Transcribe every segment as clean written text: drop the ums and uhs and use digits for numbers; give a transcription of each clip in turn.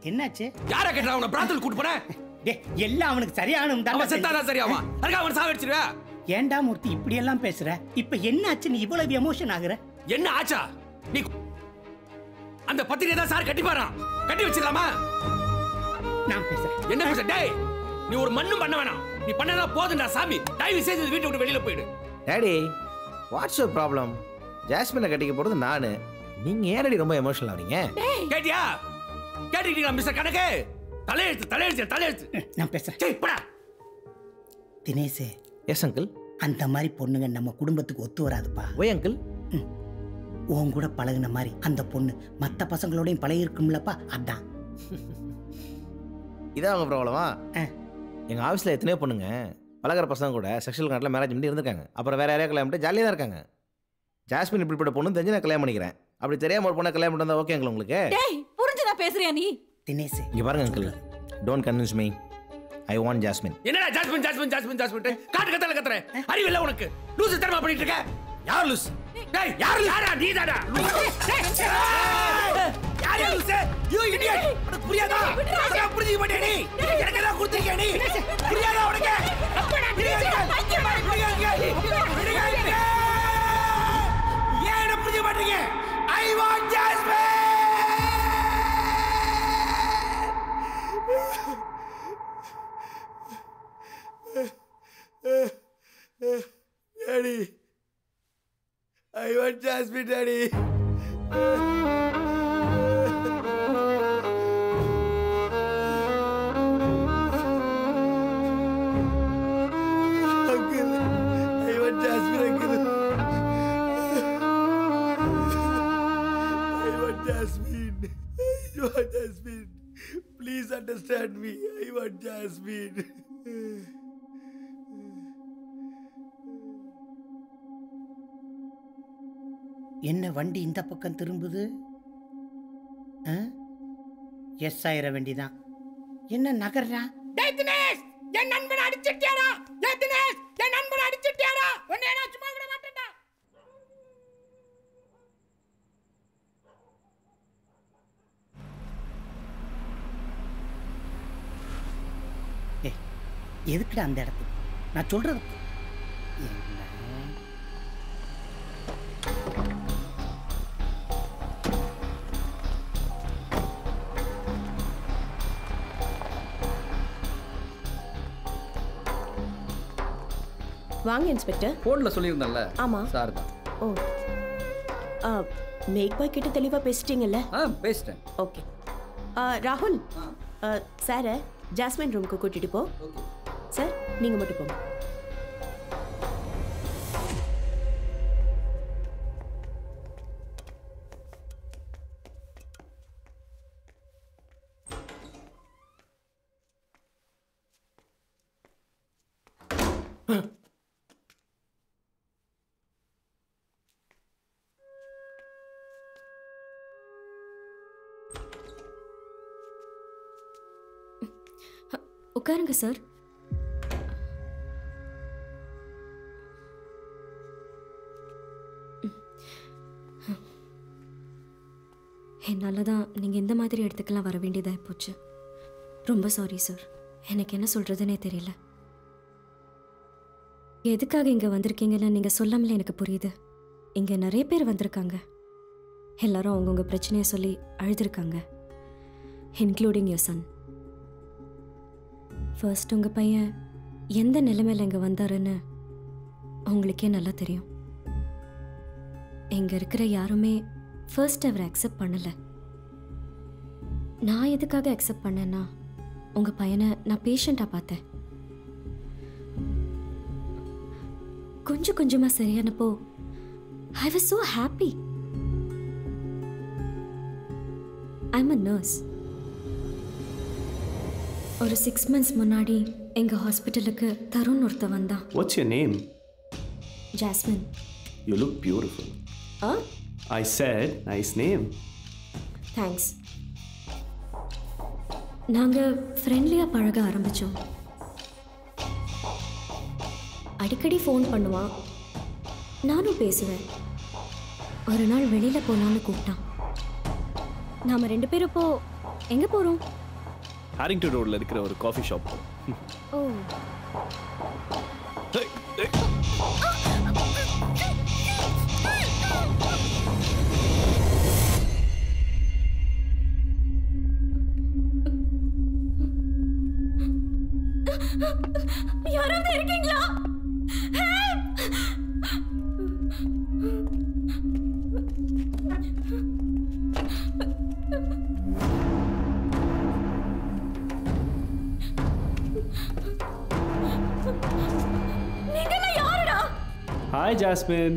என்னாச்சு? யாரை கேட்டா அவனை பிரார்த்தனை கூட்டு போற? டேய் எல்லாம் அவனுக்கு சரியானும் தான். அவன் செத்தாதான் சரியாவா? அதுக்கு அவன் சாவடிச்சிருவா. ஏண்டா மூர்த்தி இப்படி எல்லாம் பேசுற? இப்ப என்னாச்சு நீ இவ்வளவு எமோஷன் ஆகுற? என்ன ஆச்சா? நீ அந்த பத்திரிகை தான் சார் கட்டிப்பாராம். கட்டி வச்சிடலாமா? நான் பேசுறேன். என்ன பேச? டேய் நீ ஒரு மண்ணும் பண்ண வேணாம். நீ பண்ணதா போதும்டா சாமி. தயவு செய்து வீட்டை விட்டு வெளியில போயிடு. Daddy what's your problem? ஜாஸ்மினை கட்டிக்க போறது நானு. நீங்க ஏன் ரொம்ப எமோஷனல் ஆவீங்க? கேட்டியா? கேட்டிட்டீங்களா மிஸ்டர் கணக்கு? தலையெழுத்து. நான் பேசுறேன். டேய் போடா. தினேஷ். Yes uncle. அந்த மாதிரி பொண்ணுங்க நம்ம குடும்பத்துக்கு ஒத்து வராதுப்பா. ஓய் அங்கிள். உன் கூட பழகுன மாதிரி அந்த பொண்ணு மற்ற பசங்களோடையும் பழகி இருக்கும்லப்பா. அதான் இதான் அவங்க ப்ராப்ளமா? எங்கள் ஆஃபீஸில் எத்தனையோ பொண்ணுங்க பழகிற பசங்க கூட செக்ஷுவல் கனெக்டில் மேரேஜ் பண்ணி இருந்திருக்காங்க. அப்புறம் வேறு யாரையா கல்யாணம் பண்ணிட்டு ஜாலியாக தான் இருக்காங்க. ஜாஸ்மின் இப்படிப்பட்ட பொண்ணு தெரிஞ்சு நான் கல்யாணம் பண்ணிக்கிறேன். அப்படி தெரியாம ஒரு பொண்ணை கல்யாணம் பண்ணிட்டு ஓகே அங்கிள் உங்களுக்கு? புரிஞ்சுதா பேசுறியா நீ? தினேஷ் இங்கே பாருங்க uncle, don't convince me. I want jasmine. என்னடா ஜாஸ்மின் காட்டு கத்தற அறிவு இல்ல உனக்கு? லூசு தரமா பண்ணிட்டு இருக்க. யார் லூஸ்? டேய் யாரா நீதாடா லூஸ்? யாரா லூஸ்? You idiot. உனக்கு புரியாதா? நான் புரிஞ்சிக்க மாட்டேன். நீ எனக்கு தான் கொடுத்திருக்க. நீ புரியாதா உனக்கு? ஏன் புரிஞ்சிக்க மாட்டீங்க? I want jasmine. Daddy, I want Jasmine, Daddy. Uncle, I want Jasmine, Uncle. I want Jasmine. I want Jasmine. Please understand me. I want Jasmine. என்ன வண்டி இந்த பக்கம் திரும்புது? எஸ் ஆயிர வேண்டிதான். என்ன நகர்றா? டேய் தினேஷ், என் நண்பனை அடிச்சிட்டியாடா? டேய் தினேஷ், என் நண்பனை அடிச்சிட்டியாடா? உன்னை நான் சும்மா விட மாட்டேன்டா. எதுக்குடா அந்த இடத்துக்கு? நான் சொல்றது வாங்க இன்ஸ்பெக்டர். போன்ல சொல்லியிருந்தேன்ல. ஆமா சார் தான். ஓ மேக் பாய் கிட்ட தெளிவா பேசிட்டீங்கல்ல? பேசிட்டேன். ஓகே. ராகுல் சார் ஜாஸ்மின் ரூமுக்கு கூட்டிட்டு போ. சார் நீங்க மட்டும் போங்க. உட்காருங்க சார். என்னால் தான் நீங்கள் இந்த மாதிரி இடத்துக்கெல்லாம் வர வேண்டியதாக போச்சு. ரொம்ப சாரி சார். எனக்கு என்ன சொல்கிறதுனே தெரியல. எதுக்காக இங்கே வந்திருக்கீங்கன்னு நீங்கள் சொல்லாமலே எனக்கு புரியுது. இங்கே நிறைய பேர் வந்திருக்காங்க. எல்லாரும் அவங்கவுங்க பிரச்சனையை சொல்லி அழுதுருக்காங்க, இன்க்ளூடிங் யுவர் சன். ஃபர்ஸ்ட் உங்கள் பையன் எந்த நிலைமையில் இங்கே வந்தாருன்னு உங்களுக்கே நல்லா தெரியும். இங்கே இருக்கிற யாருமே ஃபர்ஸ்ட் அவரை அக்செப்ட் பண்ணலை. நான் எதுக்காக அக்செப்ட் பண்ணேன்னா, உங்கள் பையனை நான் பேஷண்ட்டாக பார்த்தேன். கொஞ்சம் கொஞ்சமாக சரியானப்போ I was so happy. I am a nurse. ஒரு 6 months முன்னாடி எங்கள் ஹாஸ்பிட்டலுக்கு தருண் ஒருத்த வந்தான். What's your name? Jasmine. You look beautiful. I said nice name. Thanks. நாங்கள் ஃப்ரெண்ட்லியாக பழக ஆரம்பித்தோம். அடிக்கடி ஃபோன் பண்ணுவான், நானும் பேசுவேன். ஒரு நாள் வெளியில் போகலான்னு கூப்பிட்டான். நாம் 2 பேரும் இப்போ எங்க போறோம்? ஹாரிங்டன் ரோட்ல இருக்கிற ஒரு காஃபி ஷாப். ஓ. யாராவது இருக்கீங்களா? நீங்களா யாருடா? Hi Jasmine.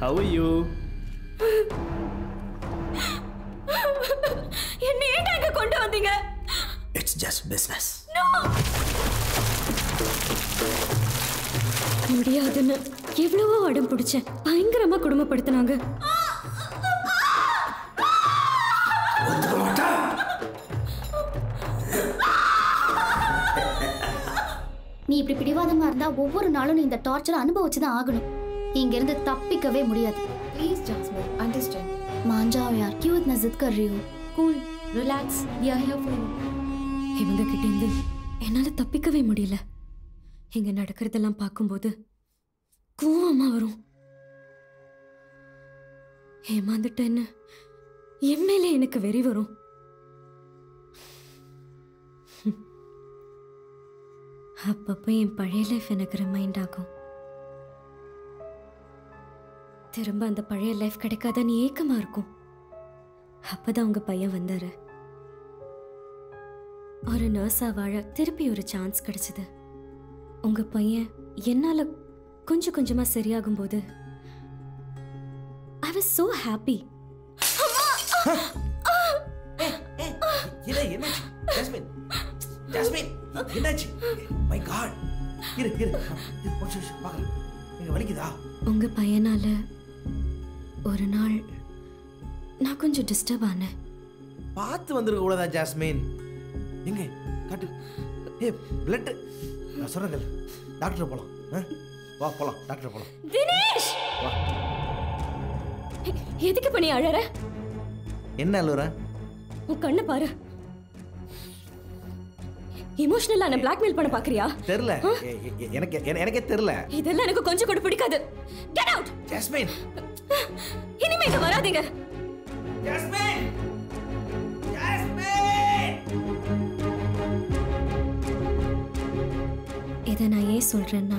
How are you? என்ன ஏன் இங்க கொண்டு வந்தீங்க? It's just business. No. முடியாதுன்னு எவ்வளவோ அடம் பிடிச்சேன். பயங்கரமா குடும்பப்படுத்தினாங்க. நீ இப்படி பிடிவாதமா இருந்தா ஒவ்வொரு நாளும் நீ இந்த டார்ச்சரை அனுபவிச்சுதான் ஆகணும். இங்க இருந்து தப்பிக்கவே முடியாது. Please, Jasmine, understand. मान जाओ यार, क्यों इतना जिद कर रही हो? Cool, relax. We are here for you. இவங்க கிட்ட இருந்து என்னால தப்பிக்கவே முடியல. இங்க நடக்கிறதெல்லாம் பார்க்கும்போது கோவமா வரும். ஏமாந்துட்டேன்னு என் மேலே எனக்கு வெறி வரும். அப்பப்போ என் பழைய லைஃப் எனக்கு ரிமைண்ட் ஆகும். திரும்ப அந்த பழைய லைஃப் கிடைக்காதான்னு ஏக்கமா இருக்கும். அப்பதான் உங்க பையன் வந்தாரு. ஒரு நர்ஸா வாழ திருப்பி ஒரு சான்ஸ் கிடைச்சது. உங்க பையன் என்னால கொஞ்சம் கொஞ்சமா சரியாகும் போது I was so happy. என்னாச்சு ஜாஸ்மின்? ஜாஸ்மின் என்னாச்சு? My God. இரு பாக்கலாம். நீங்க வலிக்குதா? உங்க பையனால ஒரு நாள் நான் கொஞ்சம் டிஸ்டர்ப் ஆனேன். பார்த்து வந்துருக்க கூடாதா ஜாஸ்மின்? எங்க காட்டு. பிளட். நான் சொல்றேன், டாக்டர் போலாம். வா போலாம், டாக்டர் போலாம். தினேஷ், எதுக்கு பண்ணி அழற? என்ன அழுற? உன் கண்ணை பாரு. இமோஷனலா என்ன பிளாக்மெயில் பண்ண பாக்குறியா? தெரியல, எனக்கே தெரியல. இதெல்லாம் எனக்கு கொஞ்சம் கூட பிடிக்காது. Get out. ஜாஸ்மின், இனிமே இங்க வராதீங்க. ஜாஸ்மின், இதை நான் ஏன் சொல்றேன்னா,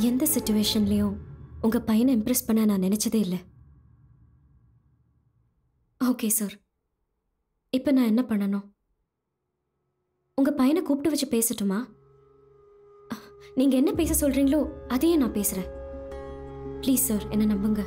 எந்த சிச்சுவேஷன்லயும் உங்க பையனை இம்ப்ரெஸ் பண்ண நான் நினைச்சதே இல்லை. ஓகே சார், இப்போ நான் என்ன பண்ணணும்? உங்க பையனை கூப்பிட்டு வச்சு பேசட்டுமா? நீங்க என்ன பேச சொல்றீங்களோ அதையே நான் பேசுறேன். ப்ளீஸ் சார், என்ன நம்புங்க.